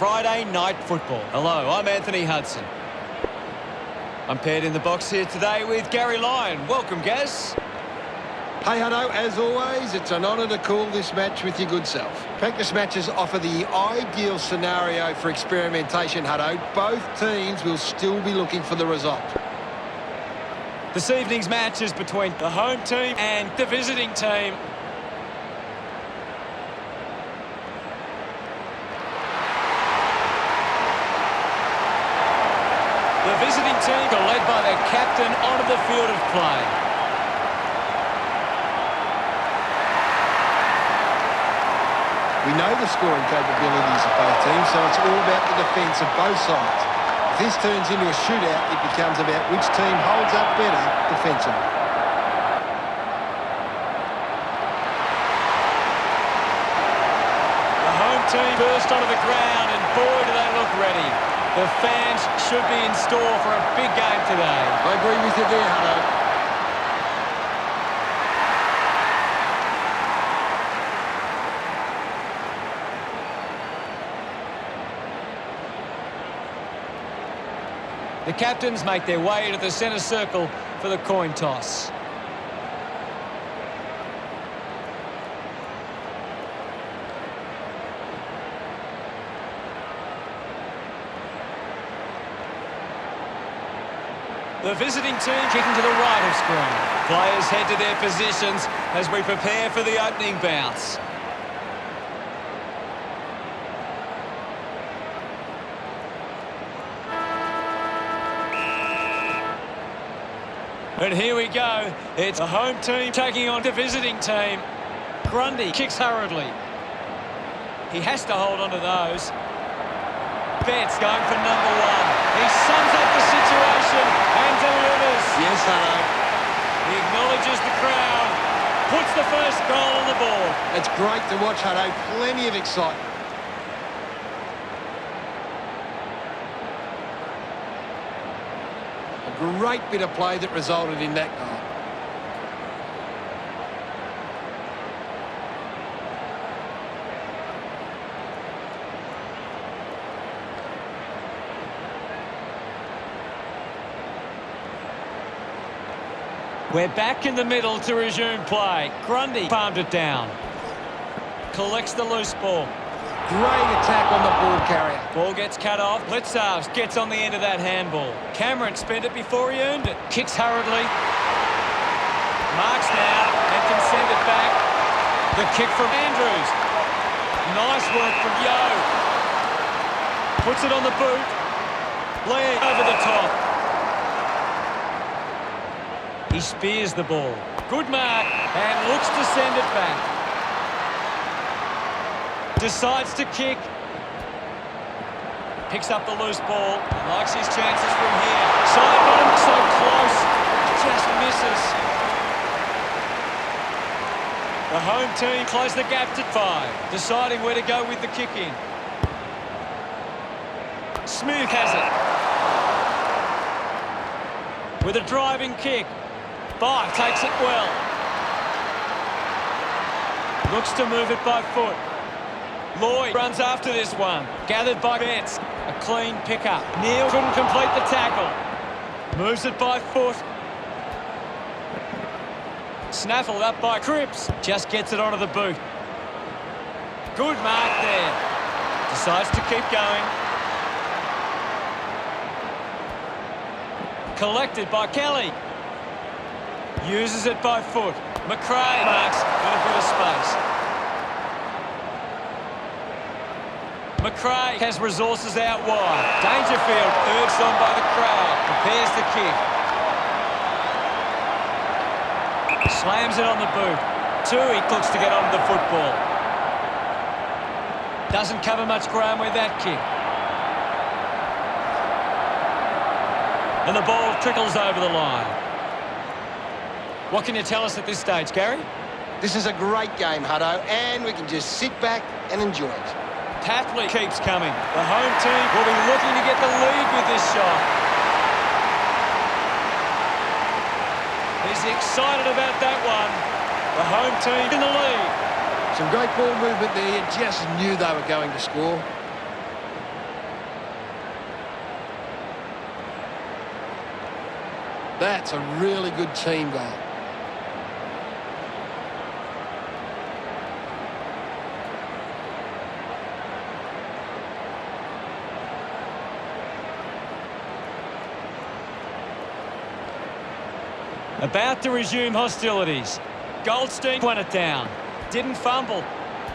Friday night football. Hello, I'm Anthony Hudson. I'm paired in the box here today with Gary Lyon. Welcome, Gaz. Hey, Hutto, as always, it's an honour to call this match with your good self. Practice matches offer the ideal scenario for experimentation, Hutto. Both teams will still be looking for the result. This evening's match is between the home team and the visiting team. The visiting team are led by their captain onto the field of play. We know the scoring capabilities of both teams, so it's all about the defence of both sides. If this turns into a shootout, it becomes about which team holds up better defensively. The home team burst onto the ground, and boy, do they look ready. The fans should be in store for a big game today. I agree with you there, Hutto. The captains make their way to the centre circle for the coin toss. The visiting team kicking to the right of screen. Players head to their positions as we prepare for the opening bounce. And here we go. It's the home team taking on the visiting team. Grundy kicks hurriedly. He has to hold on to those. Betts going for number one. He sums up the situation and delivers. Yes, Hutto. He acknowledges the crowd, puts the first goal on the board. It's great to watch, Hutto. Plenty of excitement. A great bit of play that resulted in that goal. We're back in the middle to resume play. Grundy palmed it down. Collects the loose ball. Great attack on the ball carrier. Ball gets cut off. Blitzarves gets on the end of that handball. Cameron spent it before he earned it. Kicks hurriedly. Marks now and can send it back. The kick from Andrews. Nice work from Yo. Puts it on the boot. Lee over the top. He spears the ball. Good mark and looks to send it back. Decides to kick. Picks up the loose ball. Likes his chances from here. Side bottom, so close. Just misses. The home team close the gap to 5. Deciding where to go with the kick in. Smooth has it. With a driving kick. By takes it well. Looks to move it by foot. Lloyd runs after this one. Gathered by Betts. A clean pickup. Neal couldn't complete the tackle. Moves it by foot. Snaffled up by Cripps. Just gets it onto the boot. Good mark there. Decides to keep going. Collected by Kelly. Uses it by foot. McRae marks with a bit of space. McRae has resources out wide. Dangerfield urged on by the crowd. Prepares to kick. Slams it on the boot. Tui looks to get onto the football. Doesn't cover much ground with that kick. And the ball trickles over the line. What can you tell us at this stage, Gary? This is a great game, Hutto, and we can just sit back and enjoy it. Tapley keeps coming. The home team will be looking to get the lead with this shot. He's excited about that one. The home team in the lead. Some great ball movement there. You just knew they were going to score. That's a really good team goal. About to resume hostilities. Goldstein won it down. Didn't fumble.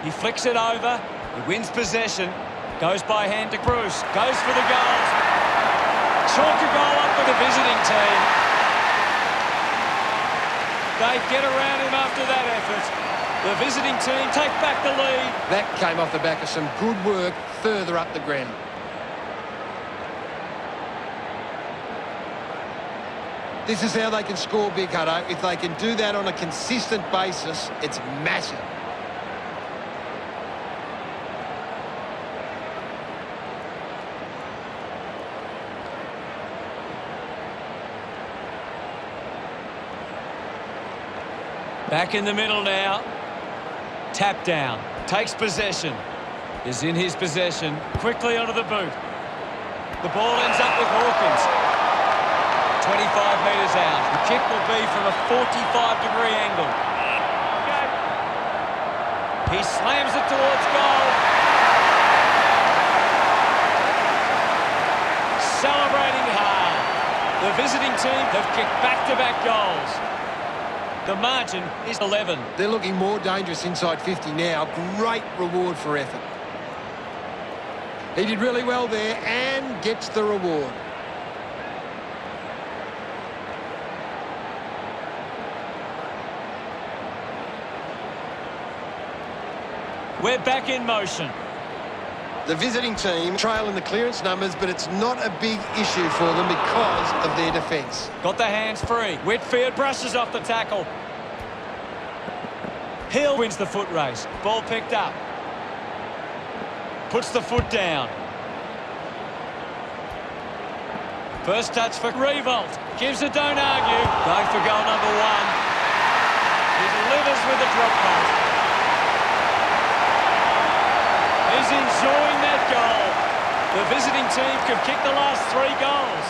He flicks it over. He wins possession. Goes by hand to Bruce. Goes for the goals. Chalk a goal up for the visiting team. They get around him after that effort. The visiting team take back the lead. That came off the back of some good work further up the ground. This is how they can score big, Hutto. If they can do that on a consistent basis, it's massive. Back in the middle now. Tap down. Takes possession. Is in his possession. Quickly onto the boot. The ball ends up with Hawkins. 25 metres out. The kick will be from a 45-degree angle. He slams it towards goal. Celebrating hard. The visiting team have kicked back-to-back goals. The margin is 11. They're looking more dangerous inside 50 now. Great reward for effort. He did really well there and gets the reward. We're back in motion. The visiting team trail in the clearance numbers, but it's not a big issue for them because of their defence. Got the hands free. Whitfield brushes off the tackle. Hill wins the foot race. Ball picked up. Puts the foot down. First touch for Revolt. Gives it, don't argue. Going for goal number one. He delivers with a drop punt. He's enjoying that goal. The visiting team can kick the last 3 goals.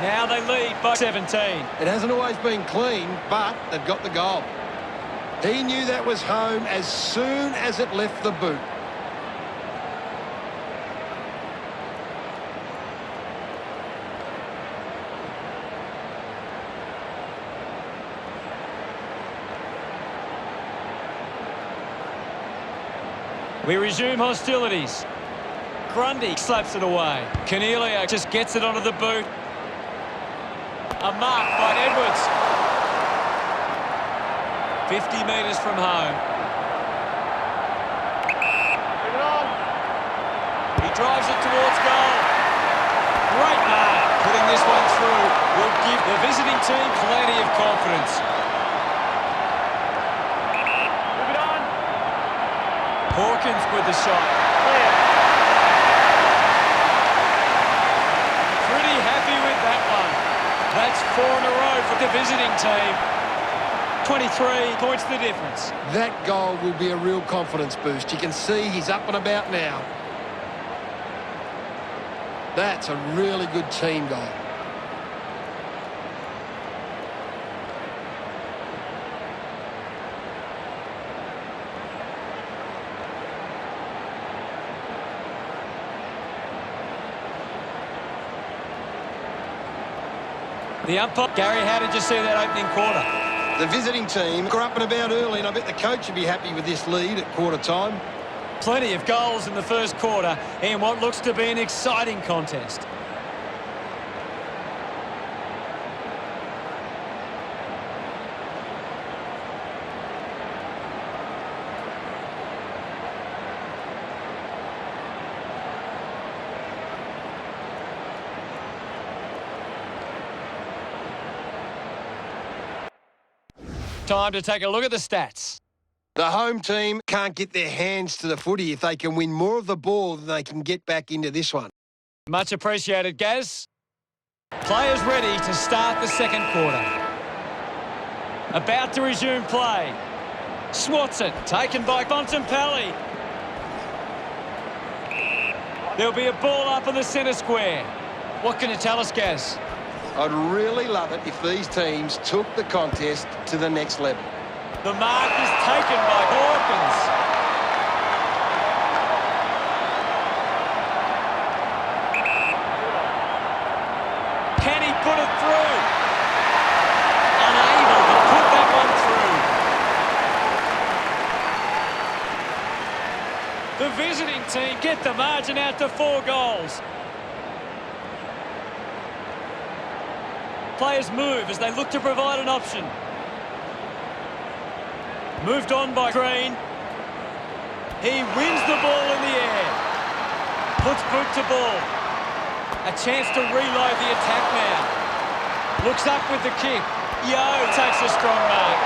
Now they lead by 17. It hasn't always been clean, but they've got the goal. He knew that was home as soon as it left the boot. We resume hostilities. Grundy slaps it away. Cornelio just gets it onto the boot. A mark by Edwards. 50 metres from home. Bring it on. He drives it towards goal. Great mark. Putting this one through will give the visiting team plenty of confidence. Hawkins with the shot. Clear. Pretty happy with that one. That's 4 in a row for the visiting team. 23 points the difference. That goal will be a real confidence boost. You can see he's up and about now. That's a really good team goal. The umpire. Gary, how did you see that opening quarter? The visiting team are up and about early, and I bet the coach would be happy with this lead at quarter time. Plenty of goals in the first quarter in what looks to be an exciting contest. Time to take a look at the stats. The home team can't get their hands to the footy if they can win more of the ball than they can get back into this one. Much appreciated, Gaz. Players ready to start the second quarter. About to resume play. Swats it, taken by Bontempelli. There'll be a ball up in the centre square. What can you tell us, Gaz? I'd really love it if these teams took the contest to the next level. The mark is taken by Hawkins. Can he put it through? Unable to put that one through. The visiting team get the margin out to 4 goals. Players move as they look to provide an option. Moved on by Green. He wins the ball in the air. Puts boot to ball. A chance to reload the attack now. Looks up with the kick. Yo takes a strong mark.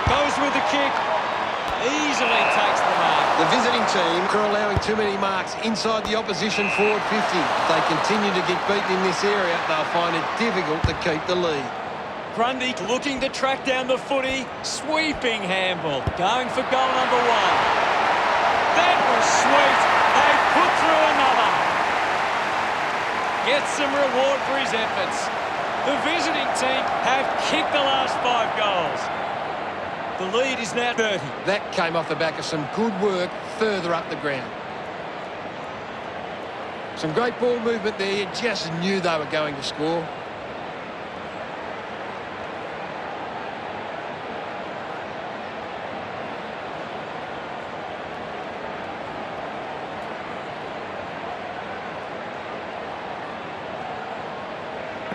Goes with the kick. Easily takes the mark. The visiting team are allowing too many marks inside the opposition forward 50. If they continue to get beaten in this area, they'll find it difficult to keep the lead. Grundy looking to track down the footy. Sweeping handball. Going for goal number 1. That was sweet. They put through another. Gets some reward for his efforts. The visiting team have kicked the last 5 goals. The lead is now 30. That came off the back of some good work further up the ground. Some great ball movement there. You just knew they were going to score.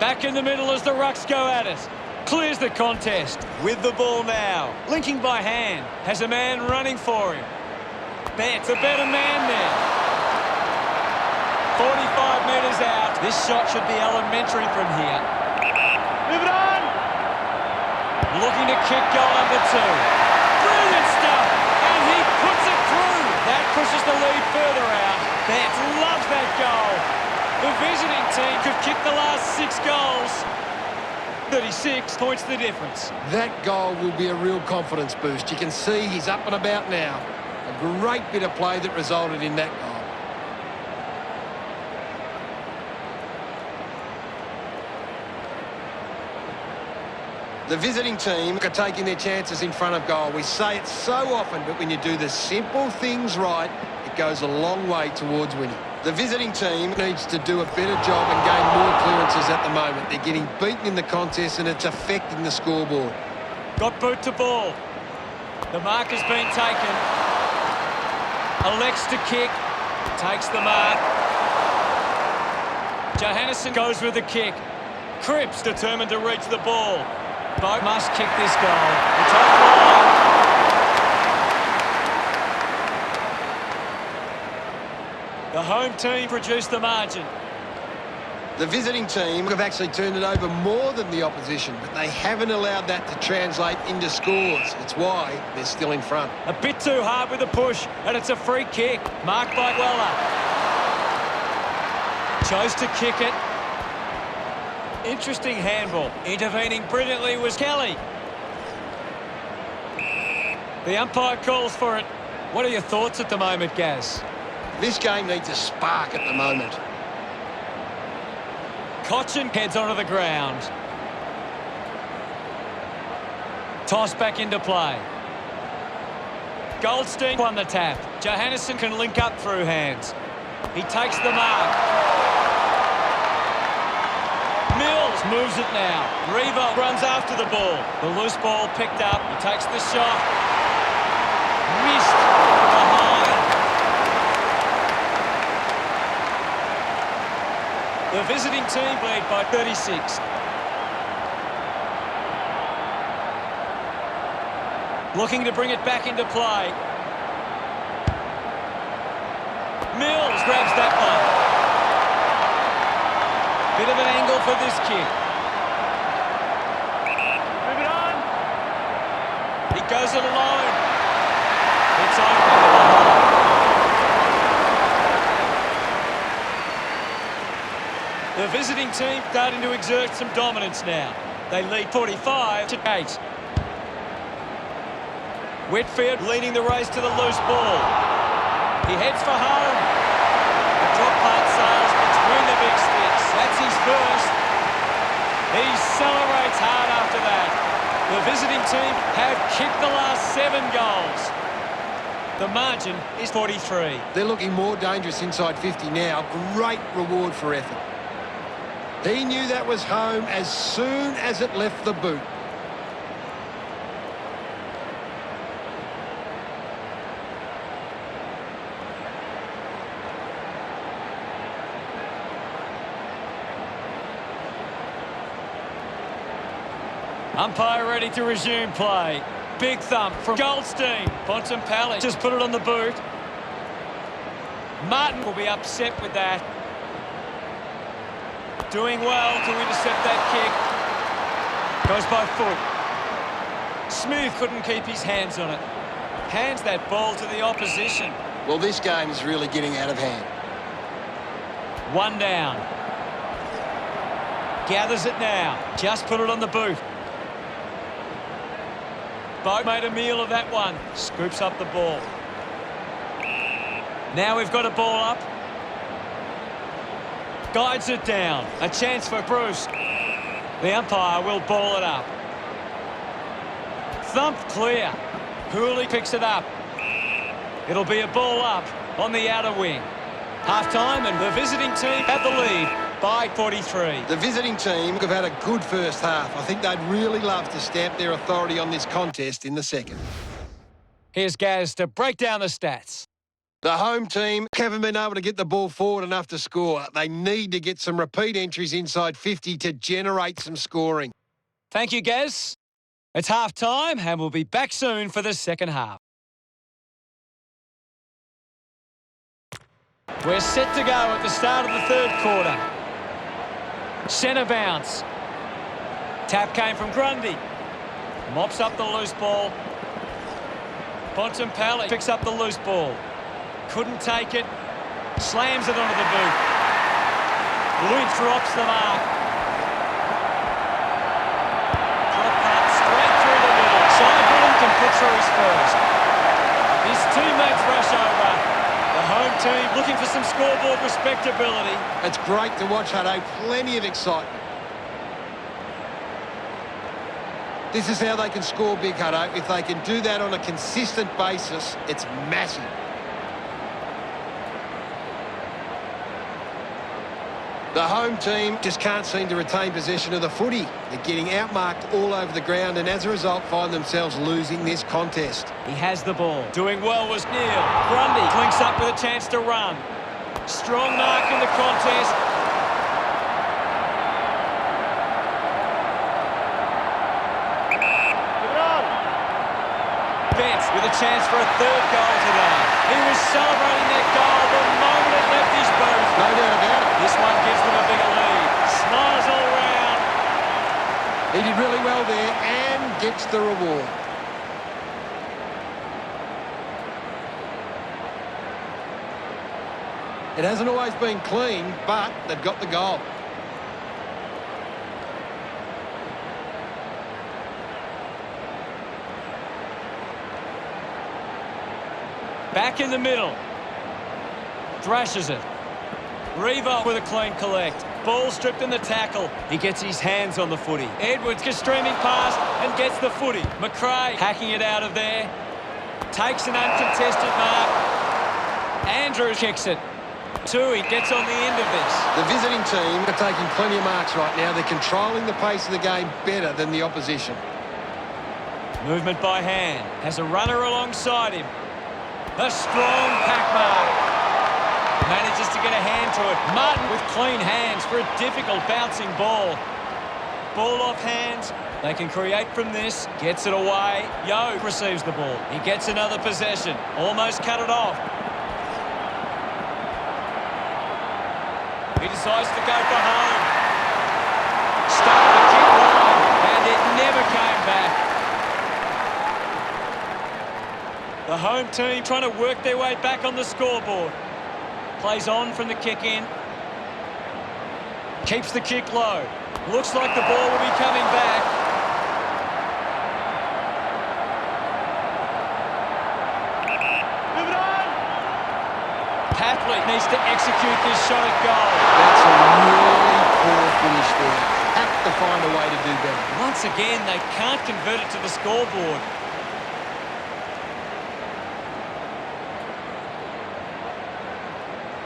Back in the middle as the Rucks go at it. Clears the contest. With the ball now. Linking by hand. Has a man running for him. Betts, a better man there. 45 metres out. This shot should be elementary from here. Move it on. Looking to kick goal number 2. Brilliant stuff. And he puts it through. That pushes the lead further out. Betts loves that goal. The visiting team could kick the last 6 goals. 36 points the difference. That goal will be a real confidence boost. You can see he's up and about now. A great bit of play that resulted in that goal. The visiting team are taking their chances in front of goal. We say it so often, but when you do the simple things right, it goes a long way towards winning. The visiting team needs to do a better job and gain more clearances at the moment. They're getting beaten in the contest and it's affecting the scoreboard. Got boot to ball. The mark has been taken. Elects to kick. Takes the mark. Johannesson goes with the kick. Cripps determined to reach the ball. Boat must kick this goal. It's offline. The home team produced the margin. The visiting team have actually turned it over more than the opposition, but they haven't allowed that to translate into scores. It's why they're still in front. A bit too hard with the push, and it's a free kick. Marked by Weller. Chose to kick it. Interesting handball. Intervening brilliantly was Kelly. The umpire calls for it. What are your thoughts at the moment, Gaz? This game needs a spark at the moment. Cochin heads onto the ground. Toss back into play. Goldstein won the tap. Johannesson can link up through hands. He takes the mark. Mills moves it now. Revo runs after the ball. The loose ball picked up. He takes the shot. Missed behind. The visiting team lead by 36. Looking to bring it back into play. Mills grabs that one. Bit of an angle for this kick. Move it on. He goes it alone. It's over. The visiting team starting to exert some dominance now. They lead 45-8. Whitfield leading the race to the loose ball. He heads for home. The drop part sails between the big sticks. That's his first. He celebrates hard after that. The visiting team have kicked the last 7 goals. The margin is 43. They're looking more dangerous inside 50 now. Great reward for effort. He knew that was home as soon as it left the boot. Umpire ready to resume play. Big thump from Goldstein. Bontempelli just put it on the boot. Martin will be upset with that. Doing well to intercept that kick. Goes by foot. Smooth couldn't keep his hands on it. Hands that ball to the opposition. Well, this game is really getting out of hand. 1 down. Gathers it now. Just put it on the boot. Boat made a meal of that one. Scoops up the ball. Now we've got a ball up. Guides it down. A chance for Bruce. The umpire will ball it up. Thumped clear. Hooley picks it up. It'll be a ball up on the outer wing. Half-time and the visiting team have the lead by 43. The visiting team have had a good first half. I think they'd really love to stamp their authority on this contest in the second. Here's Gaz to break down the stats. The home team haven't been able to get the ball forward enough to score. They need to get some repeat entries inside 50 to generate some scoring. Thank you, Gaz. It's half-time and we'll be back soon for the second half. We're set to go at the start of the third quarter. Centre bounce. Tap came from Grundy. Mops up the loose ball. Bontempelli picks up the loose ball. Couldn't take it. Slams it onto the boot. Luke drops the mark. Drop punt straight through the middle. Simon can put through his first. His teammates rush over. The home team looking for some scoreboard respectability. It's great to watch, Hutto. Plenty of excitement. This is how they can score big, Hutto. If they can do that on a consistent basis, it's massive. The home team just can't seem to retain possession of the footy. They're getting outmarked all over the ground and as a result find themselves losing this contest. He has the ball. Doing well was Neil. Grundy clinks up with a chance to run. Strong mark in the contest. Betts with a chance for a third goal today. He was celebrating that goal the moment it left his boot. No doubt about it. This one gives them a bigger lead. Smiles all round. He did really well there and gets the reward. It hasn't always been clean, but they've got the goal. Back in the middle. Thrashes it. Revo with a clean collect. Ball stripped in the tackle. He gets his hands on the footy. Edwards gets streaming past and gets the footy. McRae hacking it out of there. Takes an uncontested mark. Andrews kicks it. Tui gets on the end of this. The visiting team are taking plenty of marks right now. They're controlling the pace of the game better than the opposition. Movement by hand. Has a runner alongside him. A strong pack mark. Manages to get a hand to it. Martin with clean hands for a difficult bouncing ball. Ball off hands. They can create from this. Gets it away. Yo receives the ball. He gets another possession. Almost cut it off. He decides to go for home. Started the kick wide, and it never came back. The home team trying to work their way back on the scoreboard. Plays on from the kick in. Keeps the kick low. Looks like the ball will be coming back. Move it on! Patley needs to execute this shot at goal. That's a really poor finish there. Have to find a way to do better. Once again, they can't convert it to the scoreboard.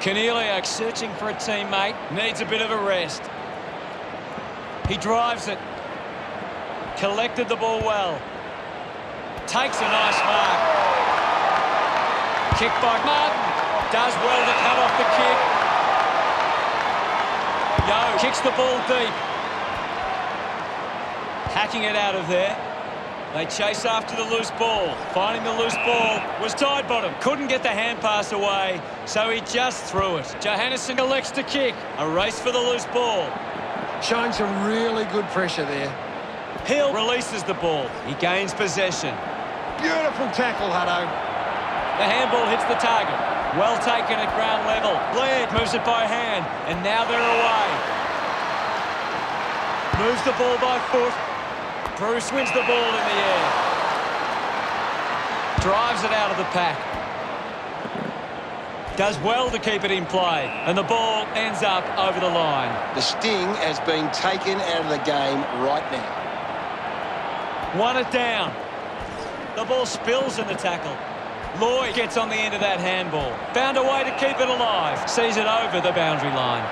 Cornelio searching for a teammate. Needs a bit of a rest. He drives it. Collected the ball well. Takes a nice mark. Kick by Martin. Does well to cut off the kick. Yo kicks the ball deep. Hacking it out of there. They chase after the loose ball. Finding the loose ball was tied bottom. Couldn't get the hand pass away, so he just threw it. Johannesson elects to kick. A race for the loose ball. Showing some really good pressure there. Hill releases the ball. He gains possession. Beautiful tackle, Hutto. The handball hits the target. Well taken at ground level. Blair moves it by hand, and now they're away. Moves the ball by foot. Bruce wins the ball in the air. Drives it out of the pack. Does well to keep it in play. And the ball ends up over the line. The sting has been taken out of the game right now. Won it down. The ball spills in the tackle. Lloyd gets on the end of that handball. Found a way to keep it alive. Sees it over the boundary line.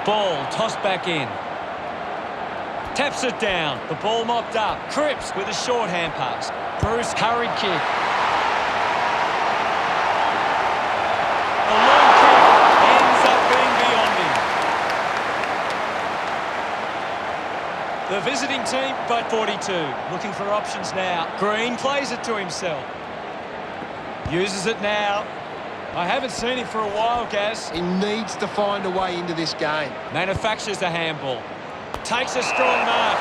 Ball tossed back in. Taps it down. The ball mopped up. Cripps with a short hand pass. Bruce hurried kick. The long kick ends up being beyond him. The visiting team, but 42. Looking for options now. Green plays it to himself. Uses it now. I haven't seen him for a while, Gaz. He needs to find a way into this game. Manufactures a handball. Takes a strong mark.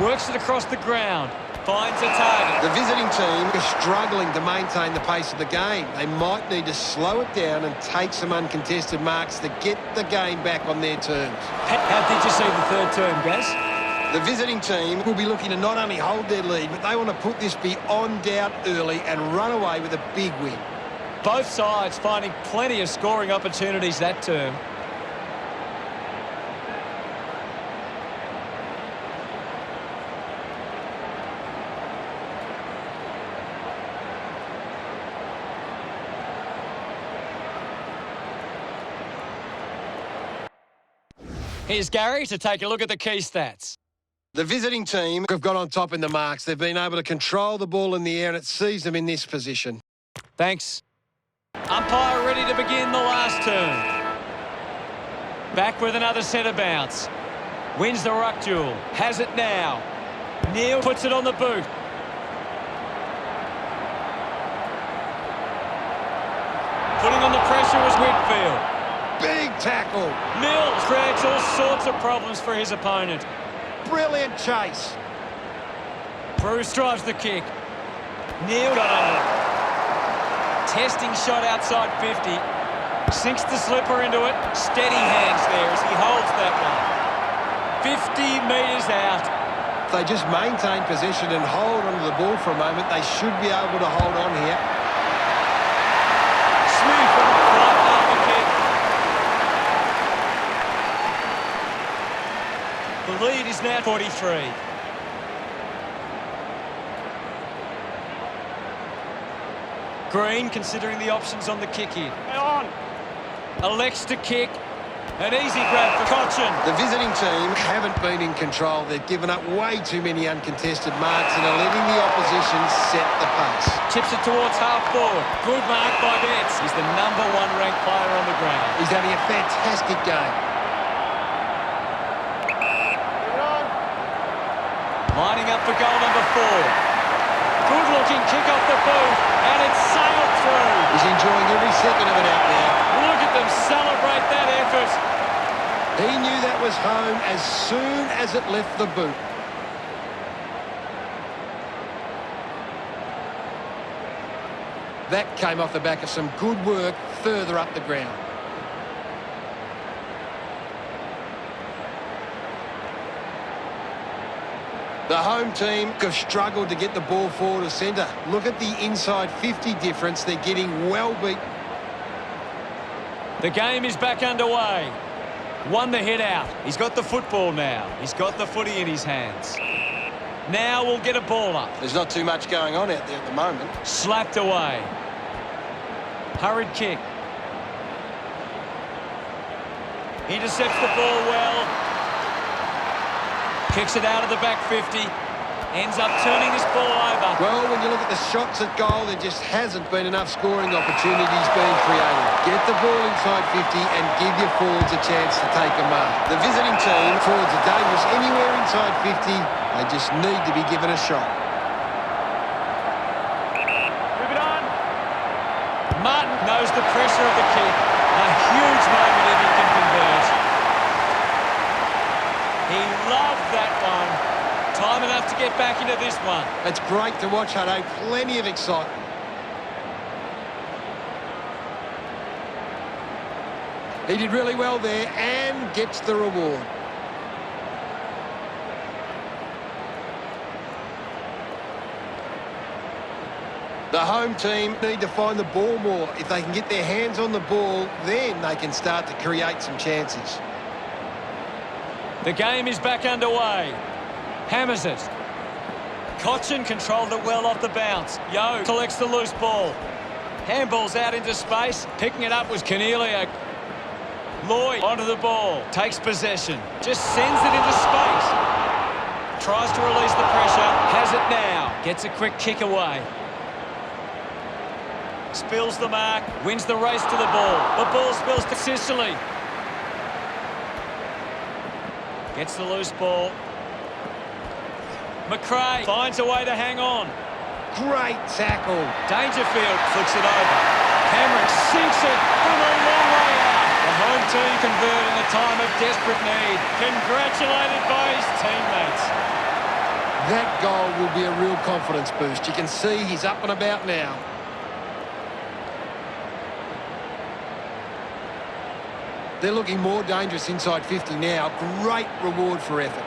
Works it across the ground. Finds a target. The visiting team is struggling to maintain the pace of the game. They might need to slow it down and take some uncontested marks to get the game back on their terms. How did you see the third term, Gaz? The visiting team will be looking to not only hold their lead, but they want to put this beyond doubt early and run away with a big win. Both sides finding plenty of scoring opportunities that term. Here's Gary to take a look at the key stats. The visiting team have got on top in the marks. They've been able to control the ball in the air, and it sees them in this position. Thanks. Umpire ready to begin the last turn. Back with another centre bounce. Wins the ruck duel. Has it now. Neil puts it on the boot. Putting on the pressure was Whitfield. Big tackle. Mills creates all sorts of problems for his opponent. Brilliant chase. Bruce drives the kick. Neil got under it. Testing shot outside 50. Sinks the slipper into it. Steady hands there as he holds that one. 50 metres out. If they just maintain possession and hold onto the ball for a moment, they should be able to hold on here. Smooth from the front after kick. The lead is now 43. Green considering the options on the kick here. On. Elects to kick. An easy grab for Cochin. The visiting team haven't been in control. They've given up way too many uncontested marks and are letting the opposition set the pace. Chips it towards half forward. Good mark by Betts. He's the #1 ranked player on the ground. He's having a fantastic game. Lining up for goal number 4. Good looking kick off the boot, and it's sailed through. He's enjoying every second of it out there. Look at them celebrate that effort. He knew that was home as soon as it left the boot. That came off the back of some good work further up the ground. The home team have struggled to get the ball forward of centre. Look at the inside 50 difference. They're getting well beat. The game is back underway. Won the hit out. He's got the football now. He's got the footy in his hands. Now we'll get a ball up. There's not too much going on out there at the moment. Slapped away. Hurried kick. Intercepts the ball well. Kicks it out of the back 50. Ends up turning this ball over. Well, when you look at the shots at goal, there just hasn't been enough scoring opportunities being created. Get the ball inside 50 and give your forwards a chance to take a mark. The visiting team, forwards are dangerous anywhere inside 50. They just need to be given a shot. Move it on. Martin knows the pressure of the kick. A huge moment if he can convert. He loved that one. Time enough to get back into this one. It's great to watch, Hutto. Plenty of excitement. He did really well there and gets the reward. The home team need to find the ball more. If they can get their hands on the ball, then they can start to create some chances. The game is back underway. Hammers it. Cochin controlled it well off the bounce. Yo collects the loose ball. Handball's out into space. Picking it up was Cornelio. Lloyd onto the ball. Takes possession. Just sends it into space. Tries to release the pressure. Has it now. Gets a quick kick away. Spills the mark. Wins the race to the ball. The ball spills to Sicily. Gets the loose ball. McRae finds a way to hang on. Great tackle. Dangerfield flicks it over. Cameron sinks it from a long way out. The home team convert in a time of desperate need. Congratulated by his teammates. That goal will be a real confidence boost. You can see he's up and about now. They're looking more dangerous inside 50 now. Great reward for effort.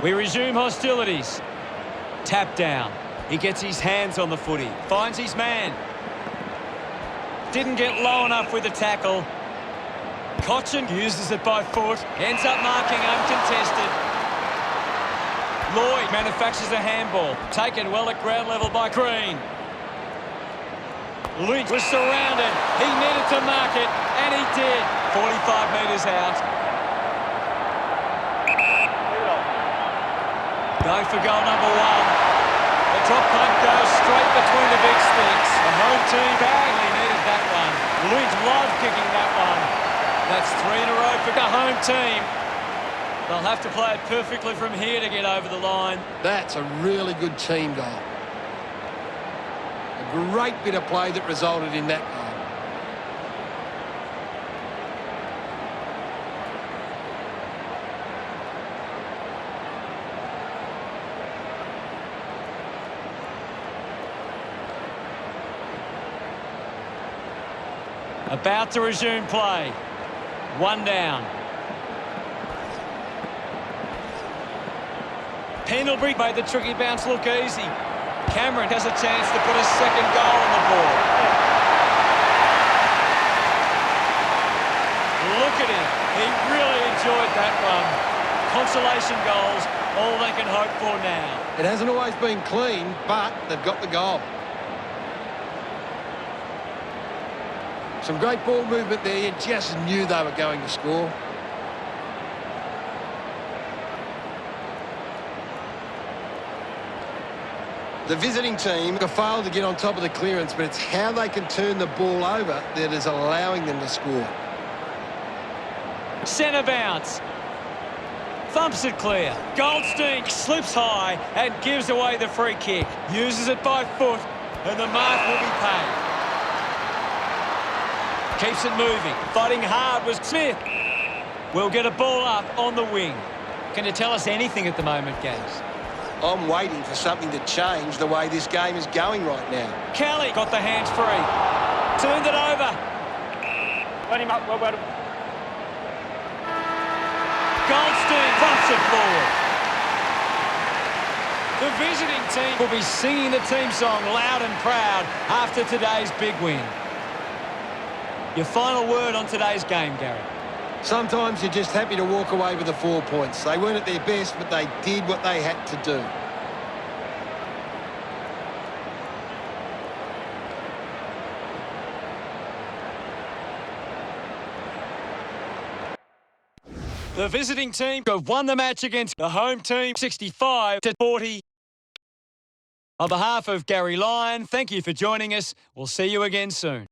We resume hostilities. Tap down. He gets his hands on the footy. Finds his man. Didn't get low enough with the tackle. Cochin uses it by foot. Ends up marking uncontested. Lloyd manufactures a handball. Taken well at ground level by Green. Lynch was surrounded. He needed to mark it, and he did. 45 metres out. Going for goal number one. The top punt goes straight between the big sticks. The home team badly needed that one. Lynch loved kicking that one. That's 3 in a row for the home team. They'll have to play it perfectly from here to get over the line. That's a really good team goal. A great bit of play that resulted in that goal. About to resume play. One down. Pendlebury made the tricky bounce look easy. Cameron has a chance to put a second goal on the board. Look at him. He really enjoyed that run. Consolation goals, all they can hope for now. It hasn't always been clean, but they've got the goal. Some great ball movement there. You just knew they were going to score. The visiting team have failed to get on top of the clearance, but it's how they can turn the ball over that is allowing them to score. Centre bounce. Thumps it clear. Goldstein slips high and gives away the free kick. Uses it by foot, and the mark will be paid. Keeps it moving. Fighting hard was Smith. We'll get a ball up on the wing. Can you tell us anything at the moment, Gaz? I'm waiting for something to change the way this game is going right now. Kelly got the hands free. Turned it over. Run him up, well. Goldstein bumps it forward. The visiting team will be singing the team song loud and proud after today's big win. Your final word on today's game, Gary. Sometimes you're just happy to walk away with the 4 points. They weren't at their best, but they did what they had to do. The visiting team have won the match against the home team 65-40. On behalf of Gary Lyon, thank you for joining us. We'll see you again soon.